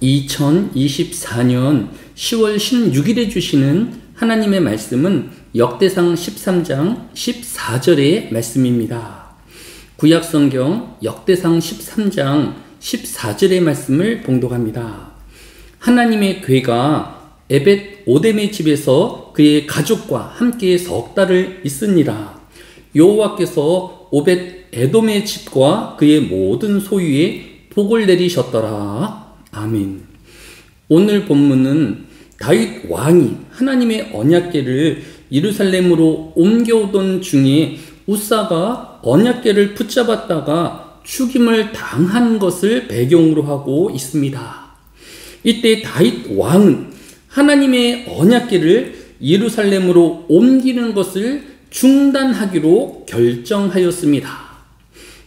2024년 10월 16일에 주시는 하나님의 말씀은 역대상 13장 14절의 말씀입니다. 구약성경 역대상 13장 14절의 말씀을 봉독합니다. 하나님의 괴가 에벳 오뎀의 집에서 그의 가족과 함께 석 달을 있으니라. 여호와께서 오벳 에돔의 집과 그의 모든 소유에 복을 내리셨더라. 아멘. 오늘 본문은 다윗 왕이 하나님의 언약궤를 예루살렘으로 옮겨오던 중에 우사가 언약궤를 붙잡았다가 죽임을 당한 것을 배경으로 하고 있습니다. 이때 다윗 왕은 하나님의 언약궤를 예루살렘으로 옮기는 것을 중단하기로 결정하였습니다.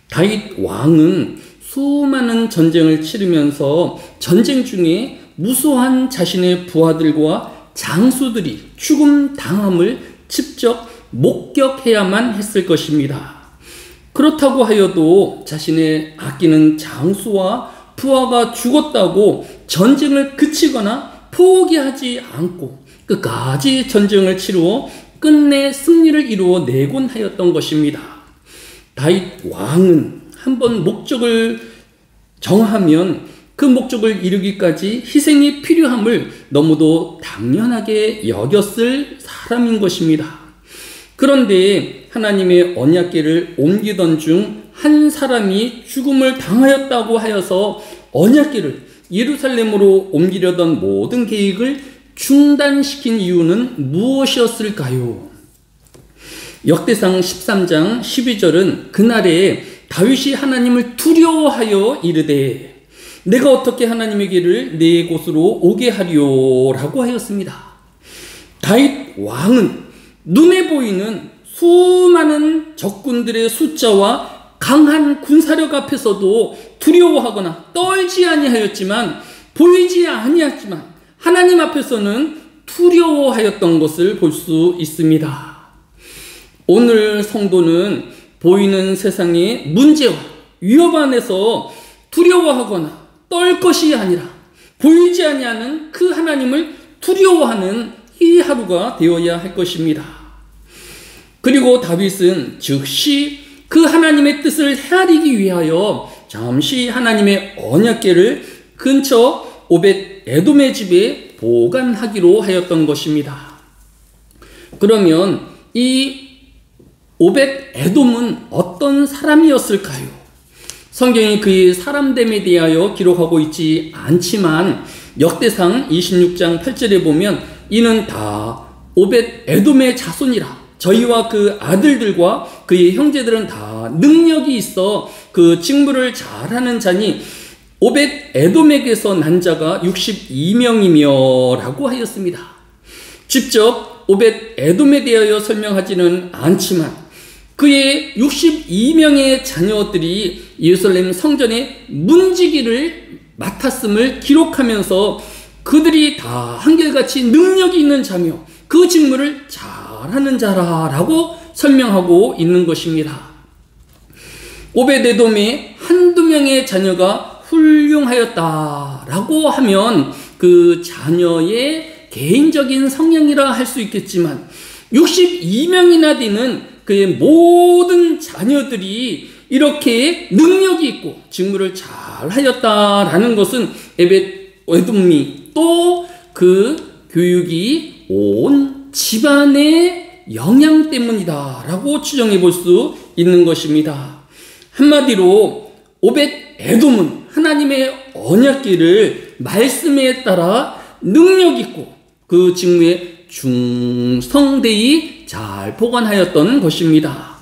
다윗 왕은 수많은 전쟁을 치르면서 전쟁 중에 무수한 자신의 부하들과 장수들이 죽음 당함을 직접 목격해야만 했을 것입니다. 그렇다고 하여도 자신의 아끼는 장수와 부하가 죽었다고 전쟁을 그치거나 포기하지 않고 끝까지 전쟁을 치루어 끝내 승리를 이루어 내곤 하였던 것입니다. 다윗 왕은 한번 목적을 정하면 그 목적을 이루기까지 희생이 필요함을 너무도 당연하게 여겼을 사람인 것입니다. 그런데 하나님의 언약궤를 옮기던 중 한 사람이 죽음을 당하였다고 하여서 언약궤를 예루살렘으로 옮기려던 모든 계획을 중단시킨 이유는 무엇이었을까요? 역대상 13장 12절은 그날에 다윗이 하나님을 두려워하여 이르되 내가 어떻게 하나님의 길을 내 곳으로 오게 하리오라고 하였습니다. 다윗 왕은 눈에 보이는 수많은 적군들의 숫자와 강한 군사력 앞에서도 두려워하거나 떨지 아니하였지만 보이지 아니했지만 하나님 앞에서는 두려워하였던 것을 볼 수 있습니다. 오늘 성도는 보이는 세상의 문제와 위협 안에서 두려워하거나 떨 것이 아니라 보이지 아니하는 그 하나님을 두려워하는 이 하루가 되어야 할 것입니다. 그리고 다윗은 즉시 그 하나님의 뜻을 헤아리기 위하여 잠시 하나님의 언약궤를 근처 오벳 에돔의 집에 보관하기로 하였던 것입니다. 그러면 이 오벳 에돔은 어떤 사람이었을까요? 성경이 그의 사람됨에 대하여 기록하고 있지 않지만 역대상 26장 8절에 보면 이는 다 오벳 에돔의 자손이라. 저희와 그 아들들과 그의 형제들은 다 능력이 있어 그 직무를 잘하는 자니 오벳 에돔에게서 난 자가 62명이며 라고 하였습니다. 직접 오벳 에돔에 대하여 설명하지는 않지만 그의 62명의 자녀들이 예루살렘 성전의 문지기를 맡았음을 기록하면서 그들이 다 한결같이 능력이 있는 자며 그 직무를 잘하는 자라고 설명하고 있는 것입니다. 오벳 에돔의 한두 명의 자녀가 훌륭하였다라고 하면 그 자녀의 개인적인 성향이라 할 수 있겠지만 62명이나 되는 그의 모든 자녀들이 이렇게 능력이 있고 직무를 잘 하였다라는 것은 오벳 에돔이 또 그 교육이 온 집안의 영향 때문이다 라고 추정해 볼 수 있는 것입니다. 한마디로 오벳 에돔은 하나님의 언약궤를 말씀에 따라 능력 있고 그 직무에 중성되이 잘 보관하였던 것입니다.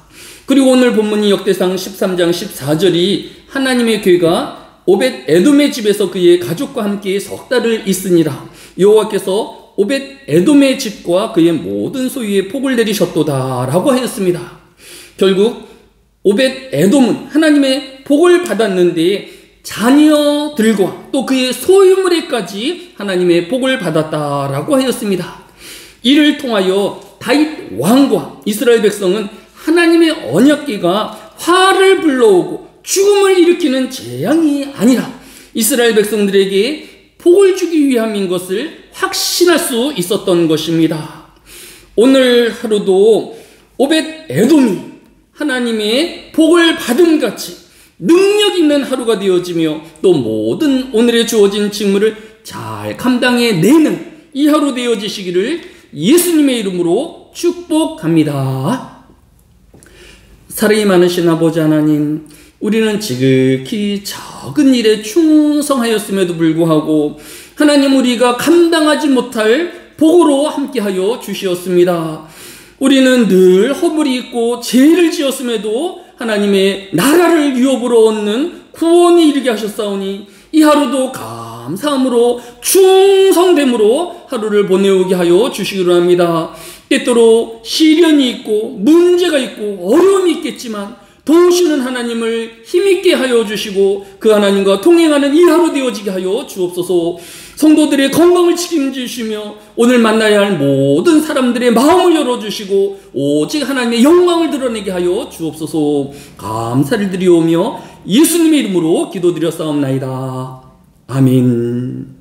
그리고 오늘 본문이 역대상 13장 14절이 하나님의 궤가 오벳 에돔의 집에서 그의 가족과 함께 석 달을 있으니라. 여호와께서 오벳 에돔의 집과 그의 모든 소유에 복을 내리셨도다 라고 하였습니다. 결국 오벳 에돔은 하나님의 복을 받았는데 자녀들과 또 그의 소유물에까지 하나님의 복을 받았다라고 하였습니다. 이를 통하여 다윗 왕과 이스라엘 백성은 하나님의 언약궤가 화를 불러오고 죽음을 일으키는 재앙이 아니라 이스라엘 백성들에게 복을 주기 위함인 것을 확신할 수 있었던 것입니다. 오늘 하루도 오벳 에돔이 하나님의 복을 받은 같이 능력 있는 하루가 되어지며 또 모든 오늘의 주어진 직무를 잘 감당해내는 이 하루 되어지시기를 예수님의 이름으로 축복합니다. 사랑이 많으신 아버지 하나님, 우리는 지극히 작은 일에 충성하였음에도 불구하고 하나님, 우리가 감당하지 못할 복으로 함께하여 주시었습니다. 우리는 늘 허물이 있고 죄를 지었음에도 하나님의 나라를 유업으로 얻는 구원이 이르게 하셨사오니 이 하루도 감사함으로 충성됨으로 하루를 보내오게 하여 주시기로 합니다. 때때로 시련이 있고 문제가 있고 어려움이 있겠지만 도우시는 하나님을 힘있게 하여 주시고 그 하나님과 동행하는 이 하루 되어지게 하여 주옵소서. 성도들의 건강을 책임지시며 오늘 만나야 할 모든 사람들의 마음을 열어주시고 오직 하나님의 영광을 드러내게 하여 주옵소서. 감사를 드리오며 예수님의 이름으로 기도드렸사옵나이다. 아멘.